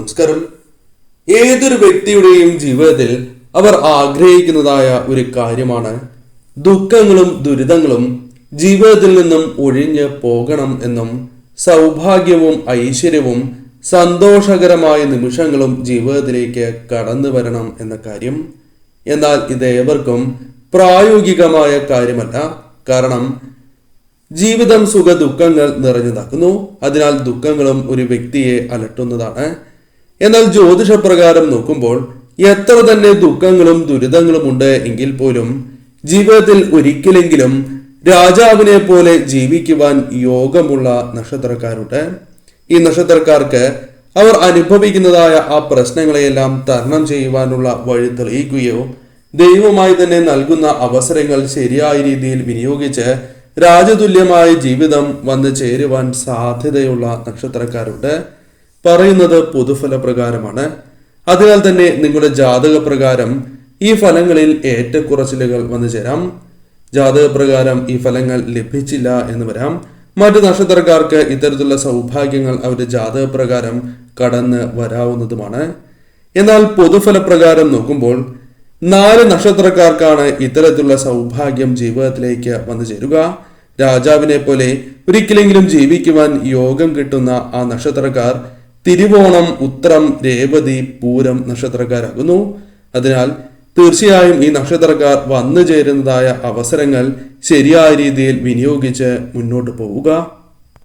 നമസ്കാരം. ഏതൊരു വ്യക്തിയുടെയും ജീവിതത്തിൽ അവർ ആഗ്രഹിക്കുന്നതായ ഒരു കാര്യമാണ് ദുഃഖങ്ങളും ദുരിതങ്ങളും ജീവിതത്തിൽ നിന്നും ഒഴിഞ്ഞ് പോകണം എന്നും സൗഭാഗ്യവും ഐശ്വര്യവും സന്തോഷകരമായ നിമിഷങ്ങളും ജീവിതത്തിലേക്ക് കടന്നു വരണം എന്ന കാര്യം. എന്നാൽ ഇത് ഏവർക്കും പ്രായോഗികമായ കാര്യമല്ല. കാരണം ജീവിതം സുഖ ദുഃഖങ്ങൾ നിറഞ്ഞതാക്കുന്നു. അതിനാൽ ദുഃഖങ്ങളും ഒരു വ്യക്തിയെ അലട്ടുന്നതാണ്. എന്നാൽ ജ്യോതിഷപ്രകാരം നോക്കുമ്പോൾ എത്ര തന്നെ ദുഃഖങ്ങളും ദുരിതങ്ങളും ഉണ്ട് എങ്കിൽ പോലും ജീവിതത്തിൽ ഒരിക്കലെങ്കിലും രാജാവിനെ പോലെ ജീവിക്കുവാൻ യോഗമുള്ള നക്ഷത്രക്കാരുണ്ട്. ഈ നക്ഷത്രക്കാർക്ക് അവർ അനുഭവിക്കുന്നതായ ആ പ്രശ്നങ്ങളെയെല്ലാം തരണം ചെയ്യുവാനുള്ള വഴി തെളിയിക്കുകയോ ദൈവമായി തന്നെ നൽകുന്ന അവസരങ്ങൾ ശരിയായ രീതിയിൽ വിനിയോഗിച്ച് രാജതുല്യമായ ജീവിതം വന്നു ചേരുവാൻ സാധ്യതയുള്ള നക്ഷത്രക്കാരുണ്ട്. പറയുന്നത് പൊതുഫല പ്രകാരമാണ്. അതിനാൽ തന്നെ നിങ്ങളുടെ ജാതക പ്രകാരം ഈ ഫലങ്ങളിൽ ഏറ്റക്കുറച്ചിലുകൾ വന്നു ചേരാം. ജാതക പ്രകാരം ഈ ഫലങ്ങൾ ലഭിച്ചില്ല എന്ന് വരാം. മറ്റു നക്ഷത്രക്കാർക്ക് ഇത്തരത്തിലുള്ള സൗഭാഗ്യങ്ങൾ അവരുടെ ജാതക പ്രകാരം കടന്ന് വരാവുന്നതുമാണ്. എന്നാൽ പൊതുഫല പ്രകാരം നോക്കുമ്പോൾ 4 നക്ഷത്രക്കാർക്കാണ് ഇത്തരത്തിലുള്ള സൗഭാഗ്യം ജീവിതത്തിലേക്ക് വന്നു ചേരുക. രാജാവിനെ പോലെ ഒരിക്കലെങ്കിലും ജീവിക്കുവാൻ യോഗം കിട്ടുന്ന ആ നക്ഷത്രക്കാർ തിരുവോണം, ഉത്രം, രേവതി, പൂരം നക്ഷത്രക്കാരാകുന്നു. അതിനാൽ തീർച്ചയായും ഈ നക്ഷത്രക്കാർ വന്നു ചേരുന്നതായ അവസരങ്ങൾ ശരിയായ രീതിയിൽ വിനിയോഗിച്ച് മുന്നോട്ട് പോവുക.